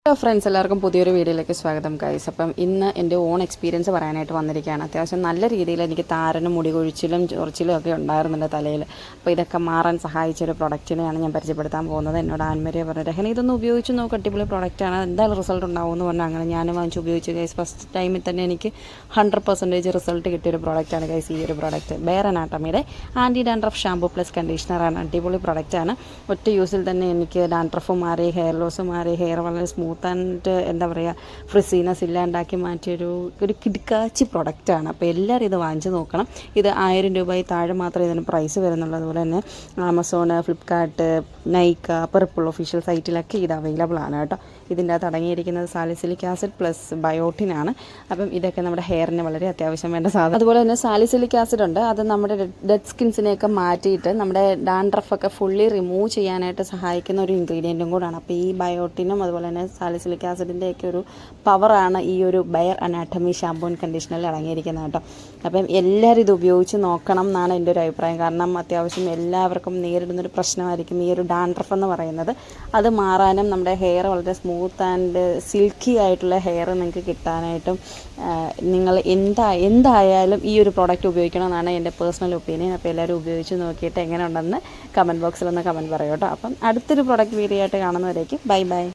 Hello friends, എല്ലാവർക്കും പുതിയൊരു വീഡിയോയിലേക്ക് സ്വാഗതം ഗൈസ്. അപ്പം ഇന്ന് എൻ്റെ ഓൺ എക്സ്പീരിയൻസ് പറയാനായിട്ട് വന്നിരിക്കുകയാണ്. അത്യാവശ്യം നല്ല രീതിയിൽ എനിക്ക് താരനും മുടി കൊഴിച്ചിലും ചൊറിച്ചിലും ഒക്കെ ഉണ്ടായിരുന്നുണ്ട് തലയിൽ. അപ്പോൾ ഇതൊക്കെ മാറാൻ സഹായിച്ചൊരു പ്രൊഡക്റ്റിനെയാണ് ഞാൻ പരിചയപ്പെടുത്താൻ പോകുന്നത്. എന്നോട് ആൻമരിയ പറഞ്ഞു, രഹന ഇതൊന്ന് ഉപയോഗിച്ച് നോക്ക്, അടിപൊളി പ്രൊഡക്റ്റാണ്, എന്തായാലും റിസൾട്ട് ഉണ്ടാവും എന്ന് പറഞ്ഞാൽ അങ്ങനെ ഞാനും വാങ്ങിച്ച് ഉപയോഗിച്ച് ഗൈസ്. ഫസ്റ്റ് ടൈമിൽ തന്നെ എനിക്ക് 100% റിസൾട്ട് കിട്ടിയൊരു പ്രൊഡക്റ്റാണ് ഗൈസ് ഈ ഒരു പ്രൊഡക്റ്റ്. ബെയർ അനാട്ടമിയുടെ ആൻറ്റി ഡാൻഡ്രഫ് ഷാമ്പൂ പ്ലസ് കണ്ടീഷണറാണ്. അടിപൊളി പ്രൊഡക്റ്റാണ്. ഒറ്റ യൂസിൽ തന്നെ എനിക്ക് ഡാൻഡ്രഫ് മാറി, ഹെയർ ലോസ് മാറി, ഹെയർ വളരെ സ്മൂത്ത് ആൻഡ് എന്താ പറയുക ഫ്രിസീനസ് ഇല്ലാണ്ടാക്കി മാറ്റിയൊരു കിടുക്കാച്ചി പ്രൊഡക്റ്റാണ്. അപ്പോൾ എല്ലാവരും ഇത് വാങ്ങിച്ച് നോക്കണം. ഇത് 1000 രൂപയിൽ താഴെ മാത്രമേ ഇതിന് പ്രൈസ് വരുന്നുള്ളൂ. അതുപോലെ തന്നെ ആമസോൺ, ഫ്ലിപ്കാർട്ട്, നൈക്ക, പർപ്പിൾ ഒഫീഷ്യൽ സൈറ്റിലൊക്കെ ഇത് അവൈലബിൾ ആണ് കേട്ടോ. ഇതിൻ്റെ അകത്ത് അടങ്ങിയിരിക്കുന്നത് സാലിസിലിക് ആസിഡ് പ്ലസ് ബയോട്ടിനാണ്. അപ്പം ഇതൊക്കെ നമ്മുടെ ഹെയറിന് വളരെ അത്യാവശ്യം വേണ്ട സാധനം. അതുപോലെ തന്നെ സാലിസിലിക് ആസിഡ് ഉണ്ട്. അത് നമ്മുടെ ഡെഡ് സ്കിൻസിനെയൊക്കെ മാറ്റിയിട്ട് നമ്മുടെ ഡാൻഡ്രഫൊക്കെ ഫുള്ളി റിമൂവ് ചെയ്യാനായിട്ട് സഹായിക്കുന്ന ഒരു ഇൻഗ്രീഡിയൻറ്റും കൂടാണ്. അപ്പോൾ ഈ ബയോട്ടിനും അതുപോലെ തന്നെ സാലിസിലിക് ആസിഡിൻ്റെയൊക്കെ ഒരു പവറാണ് ഈ ഒരു ബെയർ അനാട്ടമി ഷാമ്പൂ ആൻഡ് കണ്ടീഷണറിൽ അടങ്ങിയിരിക്കുന്നത് കേട്ടോ. അപ്പം എല്ലാവരും ഇത് ഉപയോഗിച്ച് നോക്കണം എന്നാണ് എൻ്റെ ഒരു അഭിപ്രായം. കാരണം അത്യാവശ്യം എല്ലാവർക്കും നേരിടുന്നൊരു പ്രശ്നമായിരിക്കും ഈ ഒരു ഡാൻഡ്രഫ് എന്ന് പറയുന്നത്. അത് മാറാനും നമ്മുടെ ഹെയർ വളരെ സ്മൂത്ത് ആൻഡ് സിൽക്കി ആയിട്ടുള്ള ഹെയർ നിങ്ങൾക്ക് കിട്ടാനായിട്ടും നിങ്ങൾ എന്തായാലും ഈ ഒരു പ്രോഡക്റ്റ് ഉപയോഗിക്കണം എന്നാണ് എൻ്റെ പേഴ്സണൽ ഒപ്പീനിയൻ. അപ്പോൾ എല്ലാവരും ഉപയോഗിച്ച് നോക്കിയിട്ട് എങ്ങനെ ഉണ്ടെന്ന് കമൻറ്റ് ബോക്സിലൊന്ന് കമൻറ്റ് പറയൂ കേട്ടോ. അപ്പം അടുത്തൊരു പ്രോഡക്റ്റ് വീഡിയോ ആയിട്ട് കാണുന്നവരേക്കും ബൈ ബൈ.